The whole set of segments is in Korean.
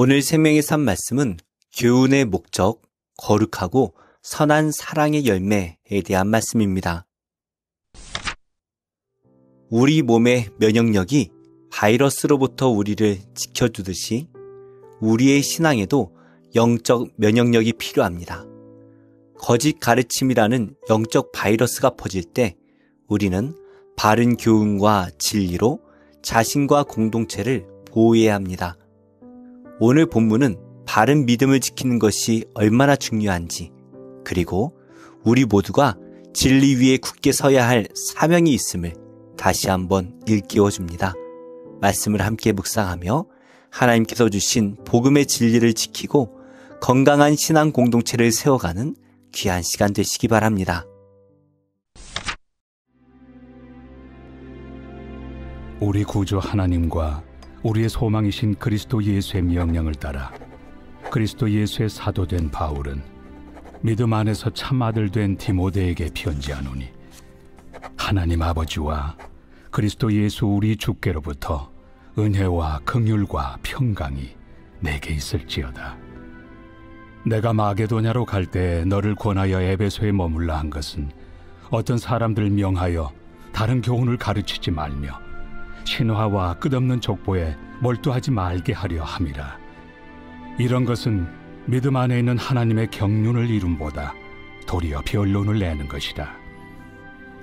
오늘 생명의 산 말씀은 교훈의 목적, 거룩하고 선한 사랑의 열매에 대한 말씀입니다. 우리 몸의 면역력이 바이러스로부터 우리를 지켜주듯이 우리의 신앙에도 영적 면역력이 필요합니다. 거짓 가르침이라는 영적 바이러스가 퍼질 때 우리는 바른 교훈과 진리로 자신과 공동체를 보호해야 합니다. 오늘 본문은 바른 믿음을 지키는 것이 얼마나 중요한지, 그리고 우리 모두가 진리 위에 굳게 서야 할 사명이 있음을 다시 한번 일깨워줍니다. 말씀을 함께 묵상하며 하나님께서 주신 복음의 진리를 지키고 건강한 신앙 공동체를 세워가는 귀한 시간 되시기 바랍니다. 우리 구주 하나님과 우리의 소망이신 그리스도 예수의 명령을 따라 그리스도 예수의 사도된 바울은 믿음 안에서 참 아들 된 디모데에게 편지하노니, 하나님 아버지와 그리스도 예수 우리 주께로부터 은혜와 긍휼과 평강이 내게 있을지어다. 내가 마게도냐로 갈 때 너를 권하여 에베소에 머물라 한 것은 어떤 사람들 명하여 다른 교훈을 가르치지 말며 신화와 끝없는 족보에 몰두하지 말게 하려 함이라. 이런 것은 믿음 안에 있는 하나님의 경륜을 이룸보다 도리어 변론을 내는 것이다.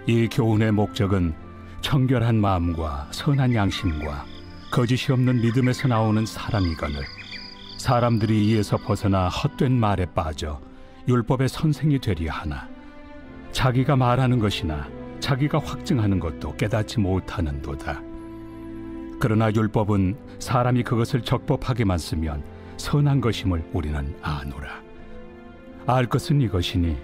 이 교훈의 목적은 청결한 마음과 선한 양심과 거짓이 없는 믿음에서 나오는 사랑이거늘 사람들이 이에서 벗어나 헛된 말에 빠져 율법의 선생이 되려 하나 자기가 말하는 것이나 자기가 확증하는 것도 깨닫지 못하는도다. 그러나 율법은 사람이 그것을 적법하게만 쓰면 선한 것임을 우리는 아노라. 알 것은 이것이니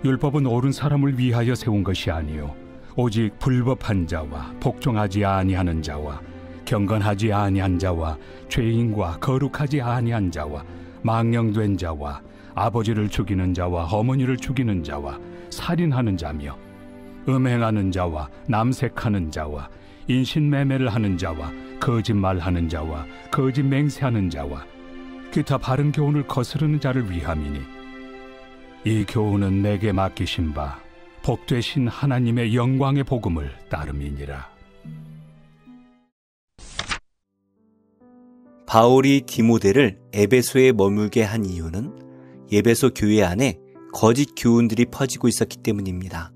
율법은 옳은 사람을 위하여 세운 것이 아니요 오직 불법한 자와 복종하지 아니하는 자와 경건하지 아니한 자와 죄인과 거룩하지 아니한 자와 망령된 자와 아버지를 죽이는 자와 어머니를 죽이는 자와 살인하는 자며 음행하는 자와 남색하는 자와 인신매매를 하는 자와 거짓말하는 자와 거짓 맹세하는 자와 기타 바른 교훈을 거스르는 자를 위함이니, 이 교훈은 내게 맡기신 바 복되신 하나님의 영광의 복음을 따름이니라. 바울이 디모데를 에베소에 머물게 한 이유는 에베소 교회 안에 거짓 교훈들이 퍼지고 있었기 때문입니다.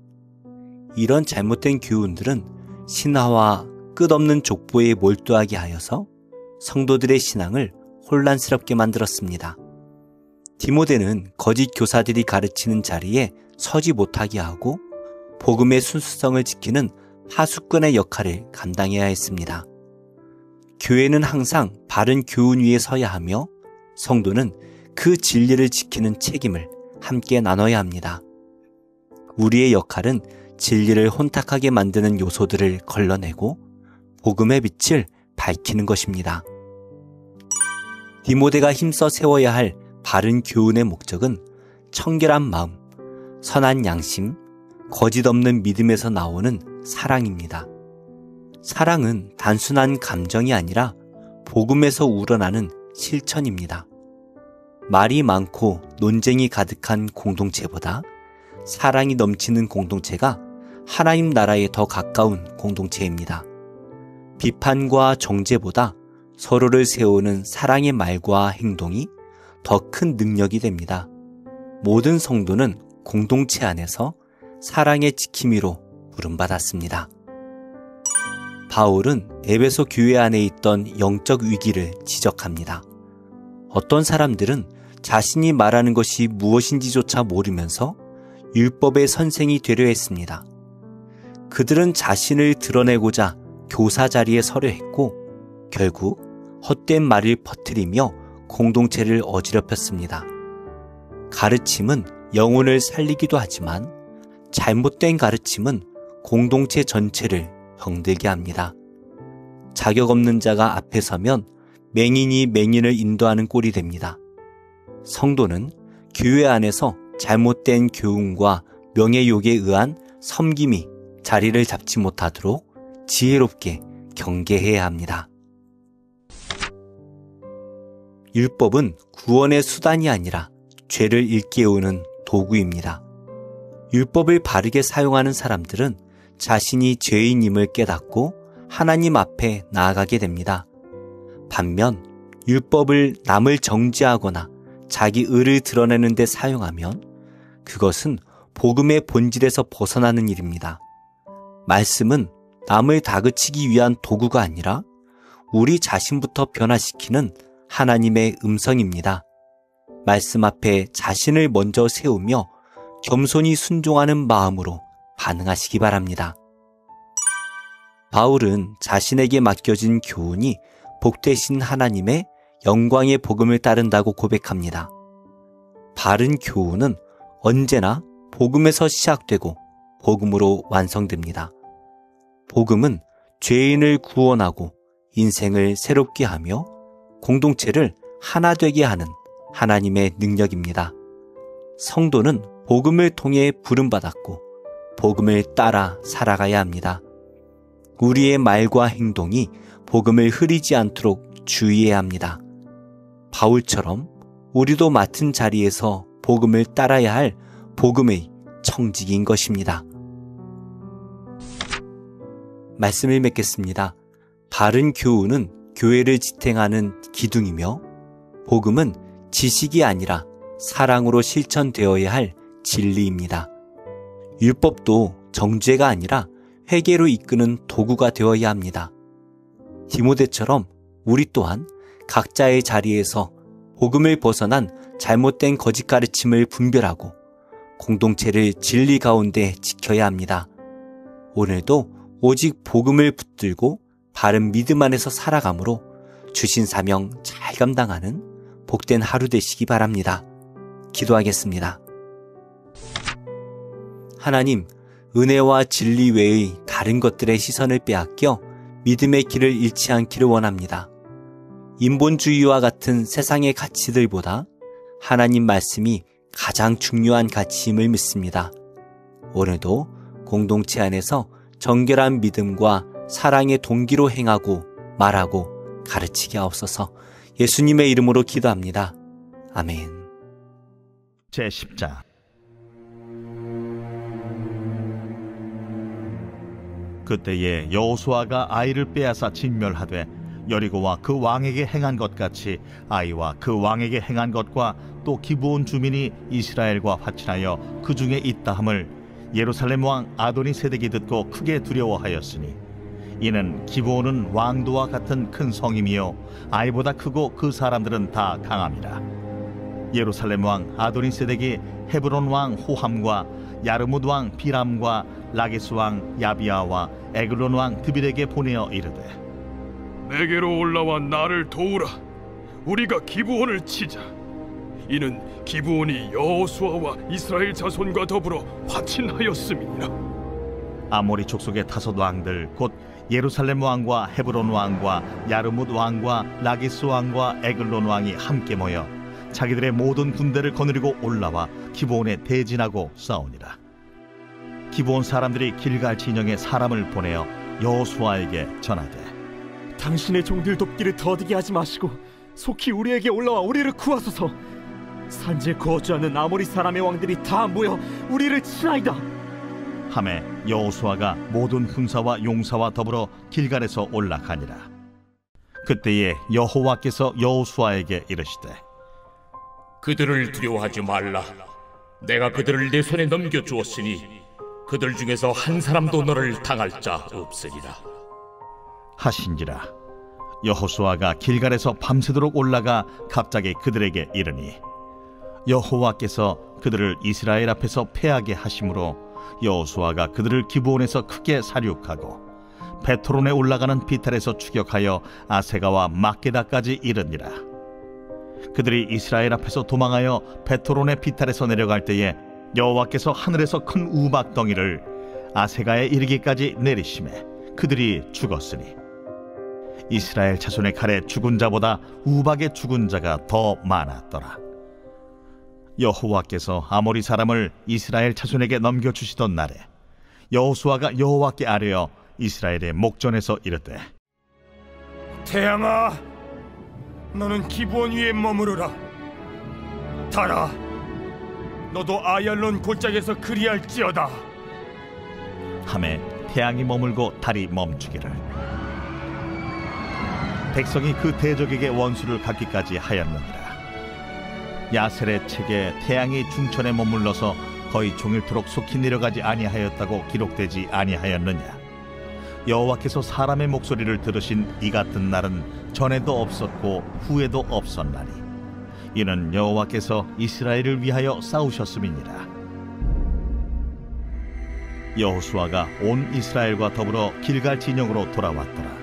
이런 잘못된 교훈들은 신화와 끝없는 족보에 몰두하게 하여서 성도들의 신앙을 혼란스럽게 만들었습니다. 디모데는 거짓 교사들이 가르치는 자리에 서지 못하게 하고 복음의 순수성을 지키는 하수꾼의 역할을 감당해야 했습니다. 교회는 항상 바른 교훈 위에 서야 하며 성도는 그 진리를 지키는 책임을 함께 나눠야 합니다. 우리의 역할은 진리를 혼탁하게 만드는 요소들을 걸러내고 복음의 빛을 밝히는 것입니다. 디모데가 힘써 세워야 할 바른 교훈의 목적은 청결한 마음, 선한 양심, 거짓 없는 믿음에서 나오는 사랑입니다. 사랑은 단순한 감정이 아니라 복음에서 우러나는 실천입니다. 말이 많고 논쟁이 가득한 공동체보다 사랑이 넘치는 공동체가 하나님 나라에 더 가까운 공동체입니다. 비판과 정죄보다 서로를 세우는 사랑의 말과 행동이 더 큰 능력이 됩니다. 모든 성도는 공동체 안에서 사랑의 지킴이로 부름받았습니다. 바울은 에베소 교회 안에 있던 영적 위기를 지적합니다. 어떤 사람들은 자신이 말하는 것이 무엇인지조차 모르면서 율법의 선생이 되려 했습니다. 그들은 자신을 드러내고자 교사 자리에 서려 했고 결국 헛된 말을 퍼뜨리며 공동체를 어지럽혔습니다. 가르침은 영혼을 살리기도 하지만 잘못된 가르침은 공동체 전체를 병들게 합니다. 자격 없는 자가 앞에 서면 맹인이 맹인을 인도하는 꼴이 됩니다. 성도는 교회 안에서 잘못된 교훈과 명예욕에 의한 섬김이 자리를 잡지 못하도록 지혜롭게 경계해야 합니다. 율법은 구원의 수단이 아니라 죄를 일깨우는 도구입니다. 율법을 바르게 사용하는 사람들은 자신이 죄인임을 깨닫고 하나님 앞에 나아가게 됩니다. 반면 율법을 남을 정죄하거나 자기 의를 드러내는 데 사용하면 그것은 복음의 본질에서 벗어나는 일입니다. 말씀은 남을 다그치기 위한 도구가 아니라 우리 자신부터 변화시키는 하나님의 음성입니다. 말씀 앞에 자신을 먼저 세우며 겸손히 순종하는 마음으로 반응하시기 바랍니다. 바울은 자신에게 맡겨진 교훈이 복되신 하나님의 영광의 복음을 따른다고 고백합니다. 바른 교훈은 언제나 복음에서 시작되고 복음으로 완성됩니다. 복음은 죄인을 구원하고 인생을 새롭게 하며 공동체를 하나 되게 하는 하나님의 능력입니다. 성도는 복음을 통해 부름받았고 복음을 따라 살아가야 합니다. 우리의 말과 행동이 복음을 흐리지 않도록 주의해야 합니다. 바울처럼 우리도 맡은 자리에서 복음을 따라야 할 복음의 청직인 것입니다. 말씀을 맺겠습니다. 바른 교훈은 교회를 지탱하는 기둥이며 복음은 지식이 아니라 사랑으로 실천되어야 할 진리입니다. 율법도 정죄가 아니라 회개로 이끄는 도구가 되어야 합니다. 디모데처럼 우리 또한 각자의 자리에서 복음을 벗어난 잘못된 거짓 가르침을 분별하고 공동체를 진리 가운데 지켜야 합니다. 오늘도 오직 복음을 붙들고 바른 믿음 안에서 살아감으로 주신 사명 잘 감당하는 복된 하루 되시기 바랍니다. 기도하겠습니다. 하나님, 은혜와 진리 외의 다른 것들의 시선을 빼앗겨 믿음의 길을 잃지 않기를 원합니다. 인본주의와 같은 세상의 가치들보다 하나님 말씀이 가장 중요한 가치임을 믿습니다. 오늘도 공동체 안에서 정결한 믿음과 사랑의 동기로 행하고 말하고 가르치게 하옵소서. 예수님의 이름으로 기도합니다. 아멘. 제10장 그때에 여호수아가 아이를 빼앗아 진멸하되 여리고와 그 왕에게 행한 것 같이 아이와 그 왕에게 행한 것과 또 기브온 주민이 이스라엘과 화친하여 그 중에 있다함을 예루살렘 왕 아도니세덱이 듣고 크게 두려워하였으니 이는 기브온은 왕도와 같은 큰 성임이요 아이보다 크고 그 사람들은 다 강함이라. 예루살렘 왕 아도니세덱이 헤브론 왕 호함과 야르뭇 왕 비람과 라게스 왕 야비아와 에글론 왕 드빌에게 보내어 이르되 내게로 올라와 나를 도우라. 우리가 기브온을 치자. 이는 기브온이 여호수아와 이스라엘 자손과 더불어 화친하였음이니라. 아모리 족속의 다섯 왕들 곧 예루살렘 왕과 헤브론 왕과 야르뭇 왕과 라기스 왕과 에글론 왕이 함께 모여 자기들의 모든 군대를 거느리고 올라와 기브온에 대진하고 싸우니라. 기브온 사람들이 길갈 진영에 사람을 보내어 여호수아에게 전하되 당신의 종들 돕기를 더디게 하지 마시고 속히 우리에게 올라와 우리를 구하소서. 산지에 거주하는 아모리 사람의 왕들이 다 모여 우리를 치나이다 하매 여호수아가 모든 군사와 용사와 더불어 길갈에서 올라가니라. 그때에 여호와께서 여호수아에게 이르시되 그들을 두려워하지 말라. 내가 그들을 내 손에 넘겨주었으니 그들 중에서 한 사람도 너를 당할 자 없으리라 하신지라. 여호수아가 길갈에서 밤새도록 올라가 갑자기 그들에게 이르니 여호와께서 그들을 이스라엘 앞에서 패하게 하심으로 여호수아가 그들을 기브온에서 크게 사륙하고 베토론에 올라가는 비탈에서 추격하여 아세가와 막게다까지 이르니라. 그들이 이스라엘 앞에서 도망하여 베토론의 비탈에서 내려갈 때에 여호와께서 하늘에서 큰 우박덩이를 아세가에 이르기까지 내리심에 그들이 죽었으니 이스라엘 자손의 칼에 죽은 자보다 우박에 죽은 자가 더 많았더라. 여호와께서 아모리 사람을 이스라엘 자손에게 넘겨주시던 날에 여호수아가 여호와께 아뢰어 이스라엘의 목전에서 이르되 태양아, 너는 기브온 위에 머무르라. 달아, 너도 아얄론 골짜기에서 그리할지어다. 함에 태양이 머물고 달이 멈추기를. 백성이 그 대적에게 원수를 갚기까지 하였느니라. 야셀의 책에 태양이 중천에 머물러서 거의 종일토록 속히 내려가지 아니하였다고 기록되지 아니하였느냐. 여호와께서 사람의 목소리를 들으신 이 같은 날은 전에도 없었고 후에도 없었나니 이는 여호와께서 이스라엘을 위하여 싸우셨음이니라. 여호수아가 온 이스라엘과 더불어 길갈 진영으로 돌아왔더라.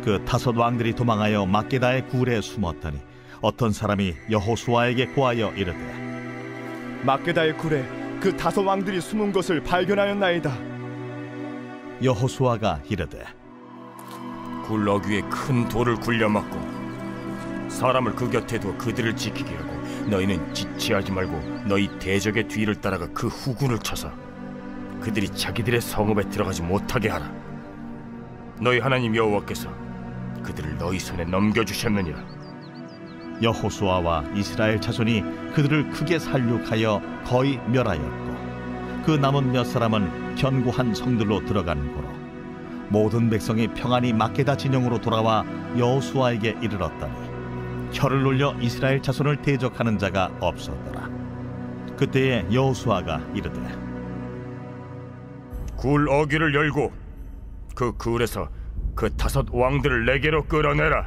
그 5 왕들이 도망하여 막게다의 굴에 숨었더니 어떤 사람이 여호수아에게 고하여 이르되, 막게다의 굴에 그 5 왕들이 숨은 것을 발견하였나이다. 여호수아가 이르되, 굴 어귀에 큰 돌을 굴려막고 사람을 그 곁에 두어 그들을 지키게 하고 너희는 지체하지 말고 너희 대적의 뒤를 따라가 그 후군을 쳐서 그들이 자기들의 성읍에 들어가지 못하게 하라. 너희 하나님 여호와께서 그들을 너희 손에 넘겨주셨느니라. 여호수아와 이스라엘 자손이 그들을 크게 살육하여 거의 멸하였고 그 남은 몇 사람은 견고한 성들로 들어간 고로 모든 백성이 평안히 막게다 진영으로 돌아와 여호수아에게 이르렀더니 혀를 놀려 이스라엘 자손을 대적하는 자가 없었더라. 그때에 여호수아가 이르되, 굴 어귀를 열고 그 굴에서 그 5 왕들을 내게로 끌어내라.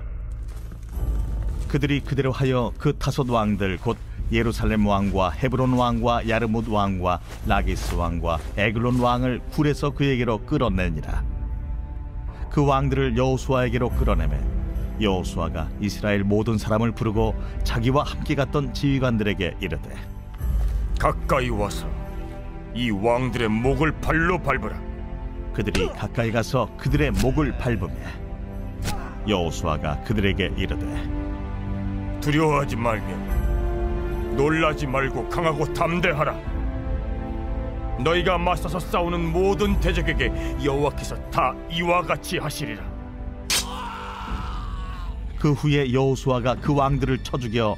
그들이 그대로 하여 그 5 왕들 곧 예루살렘 왕과 헤브론 왕과 야르뭇 왕과 라기스 왕과 에글론 왕을 굴에서 그에게로 끌어내니라. 그 왕들을 여호수아에게로 끌어내매 여호수아가 이스라엘 모든 사람을 부르고 자기와 함께 갔던 지휘관들에게 이르되, 가까이 와서 이 왕들의 목을 발로 밟으라. 그들이 가까이 가서 그들의 목을 밟으며 여호수아가 그들에게 이르되, 두려워하지 말며 놀라지 말고 강하고 담대하라. 너희가 맞서서 싸우는 모든 대적에게 여호와께서 다 이와 같이 하시리라. 그 후에 여호수아가 그 왕들을 쳐 죽여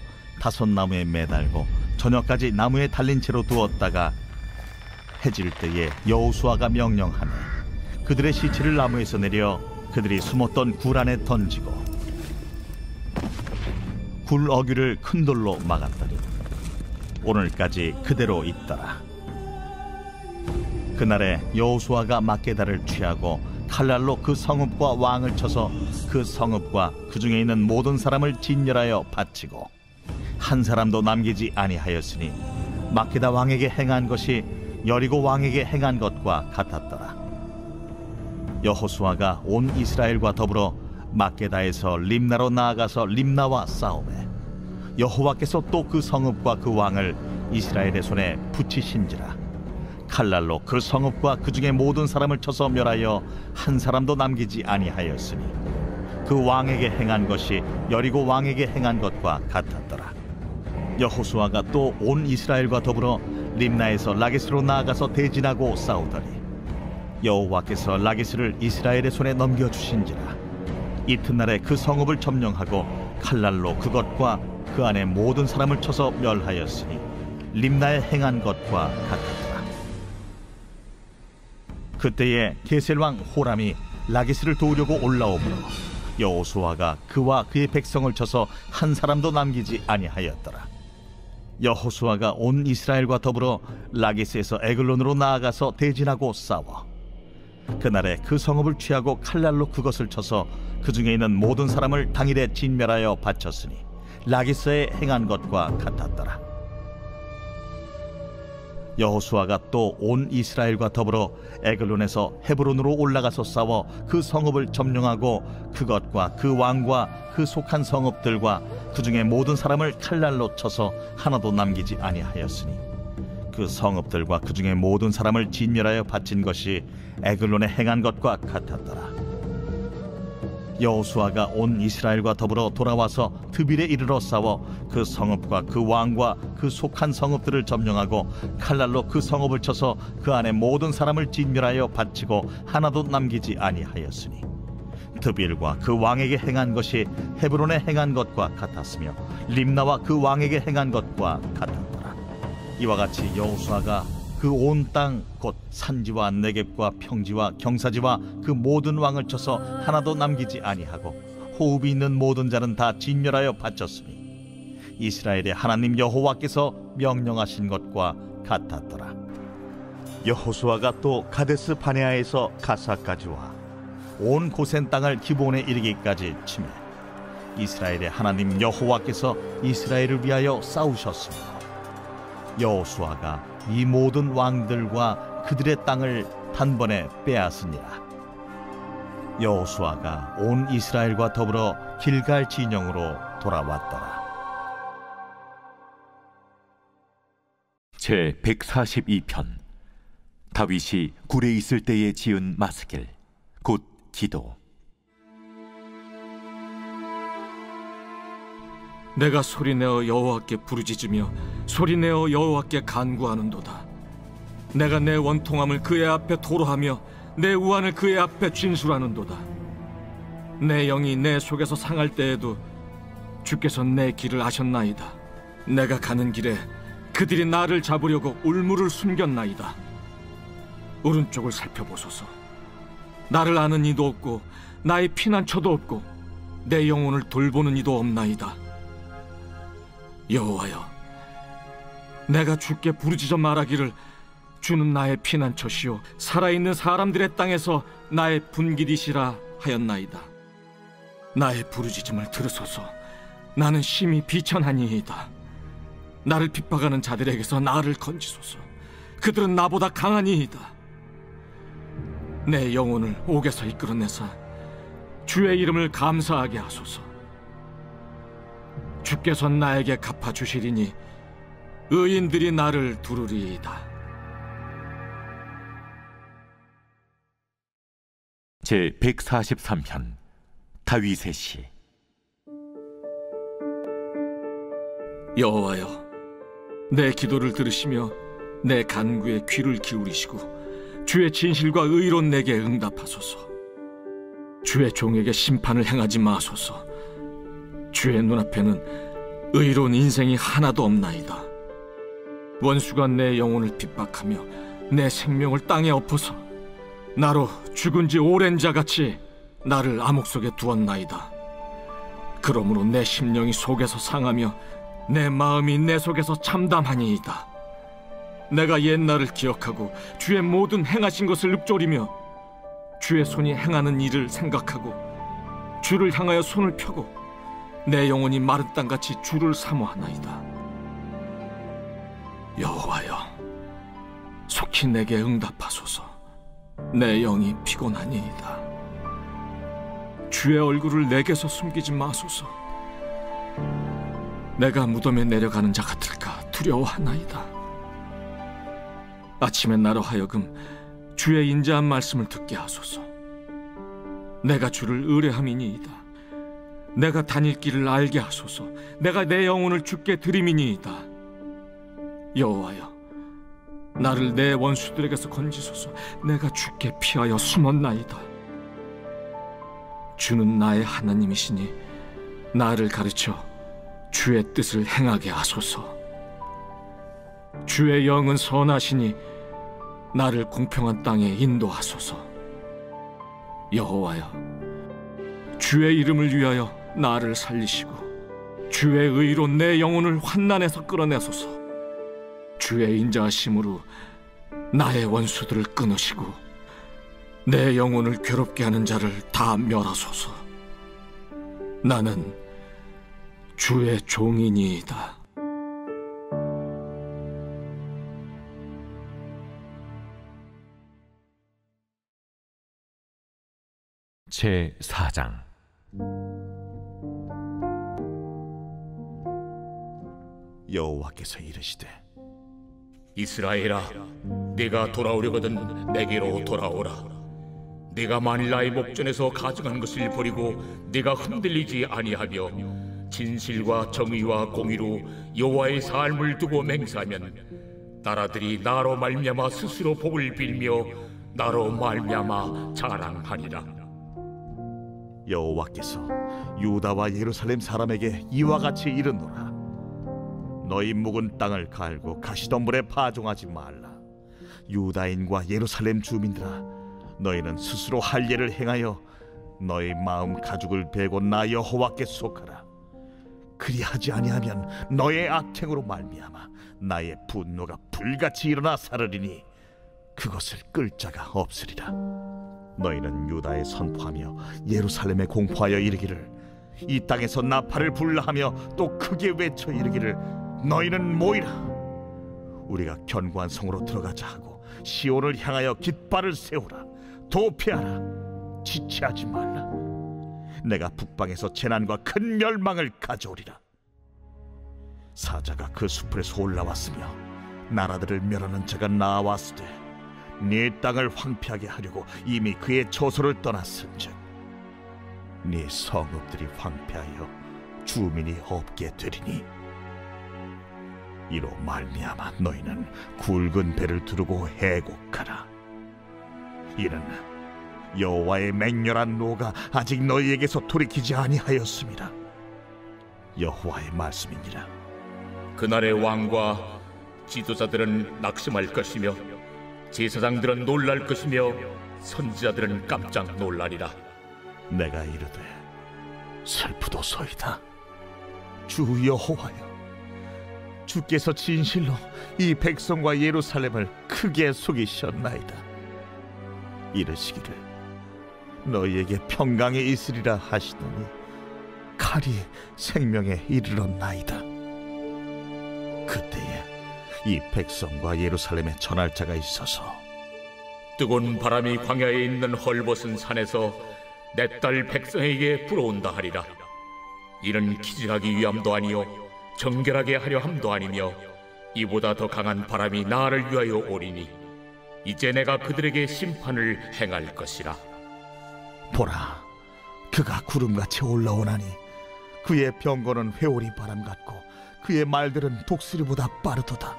5 나무에 매달고 저녁까지 나무에 달린 채로 두었다가 해질 때에 여호수아가 명령하며 그들의 시체를 나무에서 내려 그들이 숨었던 굴 안에 던지고 굴 어귀를 큰 돌로 막았더니 오늘까지 그대로 있더라. 그날에 여호수아가 막게다를 취하고 칼날로 그 성읍과 왕을 쳐서 그 성읍과 그 중에 있는 모든 사람을 진멸하여 바치고 한 사람도 남기지 아니하였으니 막게다 왕에게 행한 것이 여리고 왕에게 행한 것과 같았더라. 여호수아가 온 이스라엘과 더불어 막게다에서 림나로 나아가서 림나와 싸우매 여호와께서 또 그 성읍과 그 왕을 이스라엘의 손에 붙이신지라. 칼날로 그 성읍과 그 중에 모든 사람을 쳐서 멸하여 한 사람도 남기지 아니하였으니 그 왕에게 행한 것이 여리고 왕에게 행한 것과 같았더라. 여호수아가 또 온 이스라엘과 더불어 림나에서 라기스로 나아가서 대진하고 싸우더니 여호와께서 라기스를 이스라엘의 손에 넘겨주신지라. 이튿날에 그 성읍을 점령하고 칼날로 그것과 그 안에 모든 사람을 쳐서 멸하였으니 림나에 행한 것과 같았더라. 그때에 게셀 왕 호람이 라기스를 도우려고 올라오므로 여호수아가 그와 그의 백성을 쳐서 한 사람도 남기지 아니하였더라. 여호수아가 온 이스라엘과 더불어 라기스에서 에글론으로 나아가서 대진하고 싸워 그날에 그 성읍을 취하고 칼날로 그것을 쳐서 그 중에 있는 모든 사람을 당일에 진멸하여 바쳤으니 라기스에 행한 것과 같았더라. 여호수아가 또 온 이스라엘과 더불어 에글론에서 헤브론으로 올라가서 싸워 그 성읍을 점령하고 그것과 그 왕과 그 속한 성읍들과 그 중에 모든 사람을 칼날로 쳐서 하나도 남기지 아니하였으니 그 성읍들과 그 중에 모든 사람을 진멸하여 바친 것이 에글론에 행한 것과 같았더라. 여호수아가 온 이스라엘과 더불어 돌아와서 드빌에 이르러 싸워 그 성읍과 그 왕과 그 속한 성읍들을 점령하고 칼날로 그 성읍을 쳐서 그 안에 모든 사람을 진멸하여 바치고 하나도 남기지 아니하였으니 드빌과 그 왕에게 행한 것이 헤브론에 행한 것과 같았으며 림나와 그 왕에게 행한 것과 같았더라. 이와 같이 여호수아가 그 온 땅 곧 산지와 네겝과 평지와 경사지와 그 모든 왕을 쳐서 하나도 남기지 아니하고 호흡이 있는 모든 자는 다 진멸하여 바쳤으니 이스라엘의 하나님 여호와께서 명령하신 것과 같았더라. 여호수아가 또 가데스 바네아에서 가사까지 와 온 고센 땅을 기브온에 이르기까지 치매 이스라엘의 하나님 여호와께서 이스라엘을 위하여 싸우셨으며 여호수아가 이 모든 왕들과 그들의 땅을 단번에 빼앗으니라. 여호수아가 온 이스라엘과 더불어 길갈 진영으로 돌아왔더라. 제 142편. 다윗이 굴에 있을 때에 지은 마스길 곧 기도. 내가 소리내어 여호와께 부르짖으며 소리내어 여호와께 간구하는도다. 내가 내 원통함을 그의 앞에 토로하며 내 우환을 그의 앞에 진술하는도다. 내 영이 내 속에서 상할 때에도 주께서 내 길을 아셨나이다. 내가 가는 길에 그들이 나를 잡으려고 울무를 숨겼나이다. 오른쪽을 살펴보소서. 나를 아는 이도 없고 나의 피난처도 없고 내 영혼을 돌보는 이도 없나이다. 여호와여, 내가 주께 부르짖어 말하기를 주는 나의 피난처시요 살아있는 사람들의 땅에서 나의 분깃이시라 하였나이다. 나의 부르짖음을 들으소서. 나는 심히 비천하니이다. 나를 핍박하는 자들에게서 나를 건지소서. 그들은 나보다 강하니이다. 내 영혼을 옥에서 이끌어내사 주의 이름을 감사하게 하소서. 주께서 나에게 갚아주시리니 의인들이 나를 두르리이다. 제 143편. 다윗의 시. 여호와여, 내 기도를 들으시며 내 간구에 귀를 기울이시고 주의 진실과 의로운 내게 응답하소서. 주의 종에게 심판을 행하지 마소서. 주의 눈앞에는 의로운 인생이 하나도 없나이다. 원수가 내 영혼을 핍박하며 내 생명을 땅에 엎어서 나로 죽은 지 오랜 자같이 나를 암흑 속에 두었나이다. 그러므로 내 심령이 속에서 상하며 내 마음이 내 속에서 참담하니이다. 내가 옛날을 기억하고 주의 모든 행하신 것을 읊조리며 주의 손이 행하는 일을 생각하고 주를 향하여 손을 펴고 내 영혼이 마른 땅같이 주를 사모하나이다. 여호와여, 속히 내게 응답하소서. 내 영이 피곤하니이다. 주의 얼굴을 내게서 숨기지 마소서. 내가 무덤에 내려가는 자 같을까 두려워하나이다. 아침에 나로 하여금 주의 인자한 말씀을 듣게 하소서. 내가 주를 의뢰함이니이다. 내가 다닐 길을 알게 하소서. 내가 내 영혼을 주께 드림이니이다. 여호와여, 나를 내 원수들에게서 건지소서. 내가 주께 피하여 숨었나이다. 주는 나의 하나님이시니 나를 가르쳐 주의 뜻을 행하게 하소서. 주의 영은 선하시니 나를 공평한 땅에 인도하소서. 여호와여, 주의 이름을 위하여 나를 살리시고 주의 의로 내 영혼을 환난에서 끌어내소서. 주의 인자하심으로 나의 원수들을 끊으시고 내 영혼을 괴롭게 하는 자를 다 멸하소서. 나는 주의 종이니이다. 제 4장. 여호와께서 이르시되 이스라엘아, 네가 돌아오려거든 내게로 돌아오라. 네가 만일 나의 목전에서 가증한 것을 버리고 네가 흔들리지 아니하며 진실과 정의와 공의로 여호와의 삶을 두고 맹세하면 나라들이 나로 말미암아 스스로 복을 빌며 나로 말미암아 자랑하리라. 여호와께서 유다와 예루살렘 사람에게 이와 같이 이르노라. 너희 묵은 땅을 갈고 가시덤불에 파종하지 말라. 유다인과 예루살렘 주민들아, 너희는 스스로 할 일을 행하여 너희 마음 가죽을 베고 나 여호와께 속하라. 그리하지 아니하면 너의 악행으로 말미암아 나의 분노가 불같이 일어나 사르리니 그것을 끌 자가 없으리라. 너희는 유다에 선포하며 예루살렘에 공포하여 이르기를, 이 땅에서 나팔을 불라하며 또 크게 외쳐 이르기를, 너희는 모이라. 우리가 견고한 성으로 들어가자 하고 시온을 향하여 깃발을 세우라. 도피하라. 지체하지 말라. 내가 북방에서 재난과 큰 멸망을 가져오리라. 사자가 그 수풀에서 올라왔으며 나라들을 멸하는 자가 나왔으되 네 땅을 황폐하게 하려고 이미 그의 처소를 떠났은즉 네 성읍들이 황폐하여 주민이 없게 되리니 이로 말미암아 너희는 굵은 배를 두르고 해곡하라. 이는 여호와의 맹렬한 노가 아직 너희에게서 돌이키지 아니하였습니다. 여호와의 말씀이니라. 그날의 왕과 지도자들은 낙심할 것이며 제사장들은 놀랄 것이며 선지자들은 깜짝 놀라리라. 내가 이르되 슬프도소이다. 주 여호와여, 주께서 진실로 이 백성과 예루살렘을 크게 속이셨나이다. 이르시기를 너희에게 평강이 있으리라 하시더니 칼이 생명에 이르렀나이다. 그때에 이 백성과 예루살렘에 전할 자가 있어서 뜨거운 바람이 광야에 있는 헐벗은 산에서 내 딸 백성에게 불어온다 하리라. 이는 기질하기 위함도 아니요 정결하게 하려 함도 아니며 이보다 더 강한 바람이 나를 위하여 오리니 이제 내가 그들에게 심판을 행할 것이라. 보라, 그가 구름같이 올라오나니 그의 병거는 회오리 바람 같고 그의 말들은 독수리보다 빠르도다.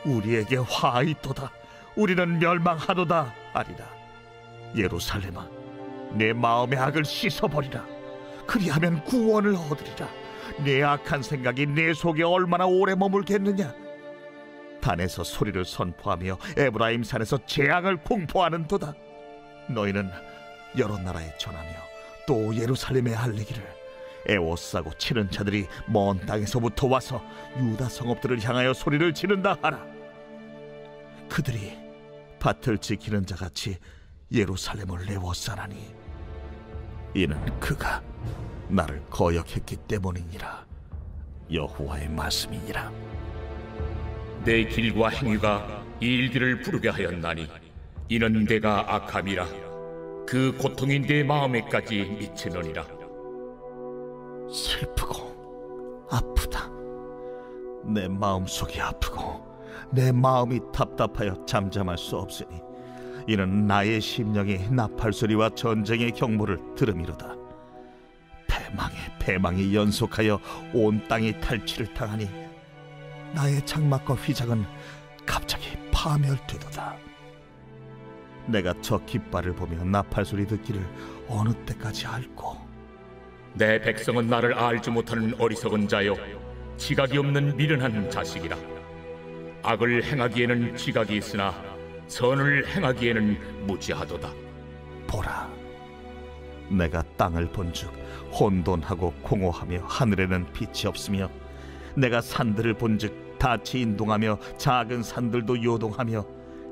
우리에게 화 있도다. 우리는 멸망하도다 하리라. 예루살렘아, 내 마음의 악을 씻어버리라. 그리하면 구원을 얻으리라. 내 악한 생각이 내 속에 얼마나 오래 머물겠느냐. 단에서 소리를 선포하며 에브라임 산에서 재앙을 공포하는도다. 너희는 여러 나라에 전하며 또 예루살렘에 알리기를, 애워싸고 치는 자들이 먼 땅에서부터 와서 유다 성읍들을 향하여 소리를 지른다 하라. 그들이 밭을 지키는 자같이 예루살렘을 애워싸나니 이는 그가 나를 거역했기 때문이니라. 여호와의 말씀이니라. 내 길과 행위가 이 일들을 부르게 하였나니 이는 내가 악함이라. 그 고통이 내 마음에까지 미치느니라. 슬프고 아프다. 내 마음속이 아프고 내 마음이 답답하여 잠잠할 수 없으니 이는 나의 심령이 나팔소리와 전쟁의 경보를 들음이로다. 패망이 연속하여 온 땅이 탈취를 당하니 나의 장막과 휘장은 갑자기 파멸되도다. 내가 저 깃발을 보며 나팔소리 듣기를 어느 때까지 할꼬. 내 백성은 나를 알지 못하는 어리석은 자요 지각이 없는 미련한 자식이라. 악을 행하기에는 지각이 있으나 선을 행하기에는 무지하도다. 보라, 내가 땅을 본즉 혼돈하고 공허하며 하늘에는 빛이 없으며 내가 산들을 본즉 닻이 인동하며 작은 산들도 요동하며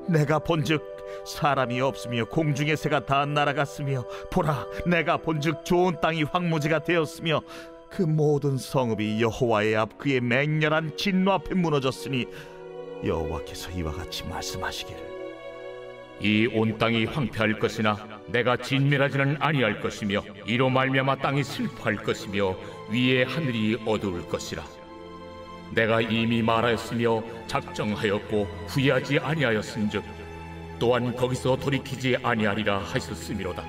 내가 본즉 사람이 없으며 공중의 새가 다 날아갔으며 보라, 내가 본즉 좋은 땅이 황무지가 되었으며 그 모든 성읍이 여호와의 앞 그의 맹렬한 진노 앞에 무너졌으니 여호와께서 이와 같이 말씀하시기를, 이 온 땅이 황폐할 것이나 내가 진멸하지는 아니할 것이며 이로 말미암아 땅이 슬퍼할 것이며 위에 하늘이 어두울 것이라. 내가 이미 말하였으며 작정하였고 후회하지 아니하였은즉 또한 거기서 돌이키지 아니하리라 하셨음이로다.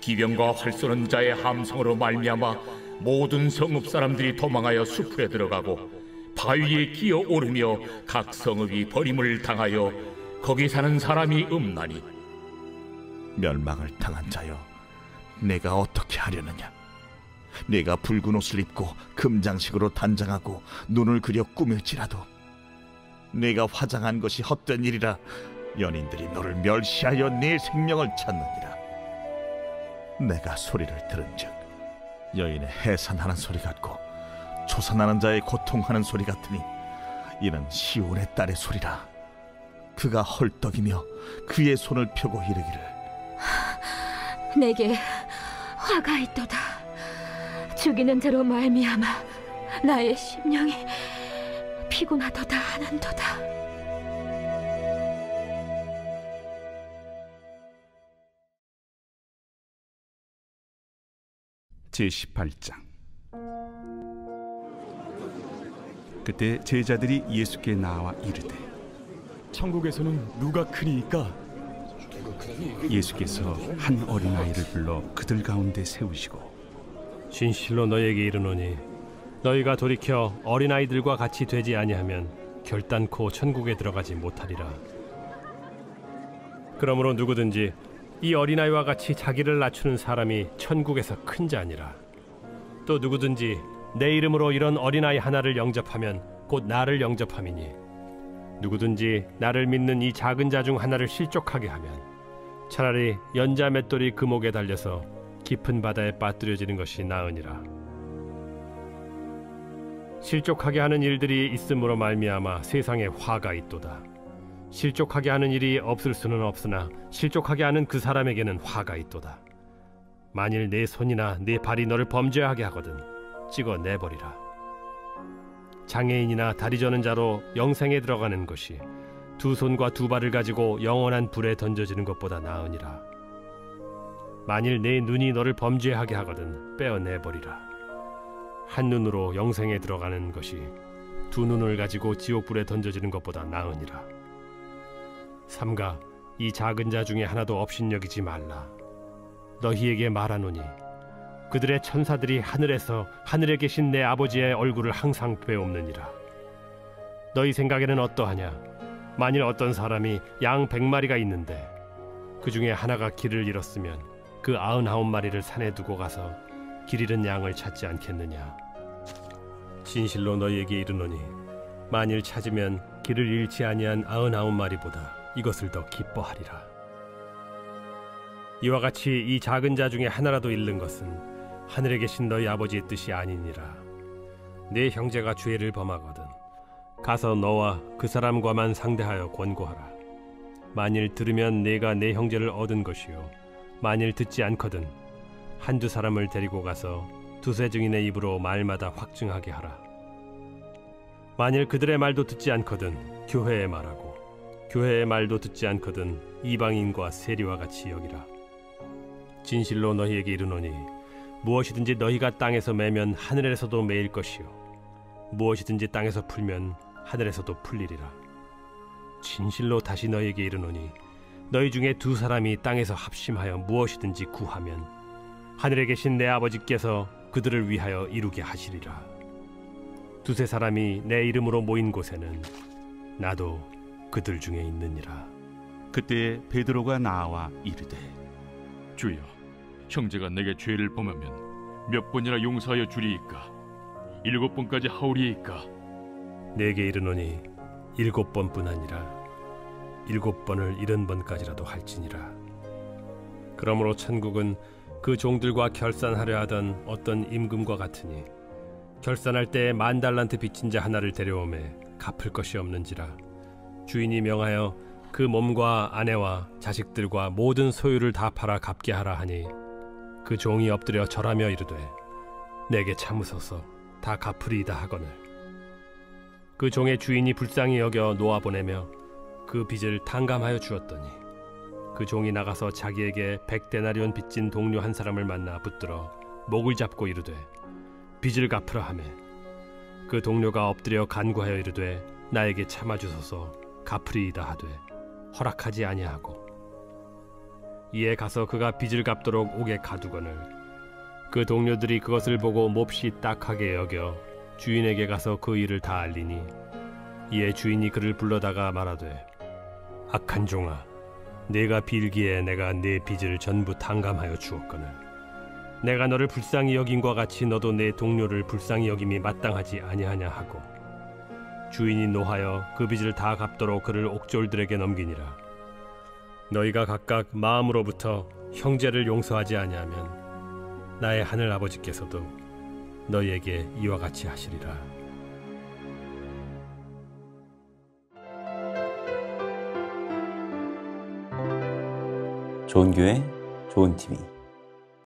기병과 활 쏘는 자의 함성으로 말미암아 모든 성읍 사람들이 도망하여 수풀에 들어가고 바위에 기어 오르며 각 성읍이 버림을 당하여 거기 사는 사람이 없나니. 멸망을 당한 자여, 내가 어떻게 하려느냐? 내가 붉은 옷을 입고 금장식으로 단장하고 눈을 그려 꾸밀지라도 내가 화장한 것이 헛된 일이라 연인들이 너를 멸시하여 네 생명을 찾느니라. 내가 소리를 들은즉 여인의 해산하는 소리 같고 초산하는 자의 고통하는 소리 같으니 이는 시온의 딸의 소리라. 그가 헐떡이며 그의 손을 펴고 이르기를 내게 화가 있도다. 죽이는 자로 말미암아 나의 심령이 피곤하도다 하는도다. 제18장. 그때 제자들이 예수께 나와 이르되 천국에서는 누가 크니이까? 예수께서 한 어린아이를 불러 그들 가운데 세우시고 진실로 너희에게 이르노니 너희가 돌이켜 어린아이들과 같이 되지 아니하면 결단코 천국에 들어가지 못하리라. 그러므로 누구든지 이 어린아이와 같이 자기를 낮추는 사람이 천국에서 큰 자니라. 또 누구든지 내 이름으로 이런 어린아이 하나를 영접하면 곧 나를 영접함이니 누구든지 나를 믿는 이 작은 자 중 하나를 실족하게 하면 차라리 연자 맷돌이 그 목에 달려서 깊은 바다에 빠뜨려지는 것이 나으니라. 실족하게 하는 일들이 있음으로 말미암아 세상에 화가 있도다. 실족하게 하는 일이 없을 수는 없으나 실족하게 하는 그 사람에게는 화가 있도다. 만일 내 손이나 내 발이 너를 범죄하게 하거든 찍어 내버리라. 장애인이나 다리 저는 자로 영생에 들어가는 것이 두 손과 두 발을 가지고 영원한 불에 던져지는 것보다 나으니라. 만일 내 눈이 너를 범죄하게 하거든 빼어내버리라. 한 눈으로 영생에 들어가는 것이 두 눈을 가지고 지옥불에 던져지는 것보다 나으니라. 삼가 이 작은 자 중에 하나도 업신여기지 말라. 너희에게 말하노니 그들의 천사들이 하늘에서 하늘에 계신 내 아버지의 얼굴을 항상 뵈옵느니라. 너희 생각에는 어떠하냐? 만일 어떤 사람이 양 100마리가 있는데 그 중에 하나가 길을 잃었으면 그 99마리를 산에 두고 가서 길 잃은 양을 찾지 않겠느냐? 진실로 너희에게 이르노니 만일 찾으면 길을 잃지 아니한 99마리보다 이것을 더 기뻐하리라. 이와 같이 이 작은 자 중에 하나라도 잃는 것은 하늘에 계신 너희 아버지의 뜻이 아니니라. 네 형제가 죄를 범하거든 가서 너와 그 사람과만 상대하여 권고하라. 만일 들으면 네가 내 형제를 얻은 것이요 만일 듣지 않거든 한두 사람을 데리고 가서 두세 증인의 입으로 말마다 확증하게 하라. 만일 그들의 말도 듣지 않거든 교회의 말하고 교회의 말도 듣지 않거든 이방인과 세리와 같이 여기라. 진실로 너희에게 이르노니 무엇이든지 너희가 땅에서 매면 하늘에서도 매일 것이요 무엇이든지 땅에서 풀면 하늘에서도 풀리리라. 진실로 다시 너희에게 이르노니 너희 중에 두 사람이 땅에서 합심하여 무엇이든지 구하면 하늘에 계신 내 아버지께서 그들을 위하여 이루게 하시리라. 두세 사람이 내 이름으로 모인 곳에는 나도 그들 중에 있느니라. 그때 베드로가 나와 이르되 주여, 형제가 내게 죄를 범하면 몇 번이나 용서하여 주리이까? 7번까지 하오리이까? 내게 이르노니 7번뿐 아니라 7번을 70번까지라도 할지니라. 그러므로 천국은 그 종들과 결산하려 하던 어떤 임금과 같으니 결산할 때 10,000달란트 빚진 자 하나를 데려오매 갚을 것이 없는지라 주인이 명하여 그 몸과 아내와 자식들과 모든 소유를 다 팔아 갚게 하라 하니 그 종이 엎드려 절하며 이르되 내게 참으소서 다 갚으리이다 하거늘 그 종의 주인이 불쌍히 여겨 놓아보내며 그 빚을 탕감하여 주었더니 그 종이 나가서 자기에게 100데나리온 빚진 동료 한 사람을 만나 붙들어 목을 잡고 이르되 빚을 갚으라 하매 그 동료가 엎드려 간구하여 이르되 나에게 참아주소서 갚으리이다 하되 허락하지 아니하고 이에 가서 그가 빚을 갚도록 옥에 가두거늘 그 동료들이 그것을 보고 몹시 딱하게 여겨 주인에게 가서 그 일을 다 알리니 이에 주인이 그를 불러다가 말하되 악한 종아, 내가 빌기에 내가 네 빚을 전부 탕감하여 주었거늘 내가 너를 불쌍히 여김과 같이 너도 내 동료를 불쌍히 여김이 마땅하지 아니하냐 하고 주인이 노하여 그 빚을 다 갚도록 그를 옥졸들에게 넘기니라. 너희가 각각 마음으로부터 형제를 용서하지 아니하면 나의 하늘 아버지께서도 너희에게 이와 같이 하시리라. 좋은 교회, 좋은 TV.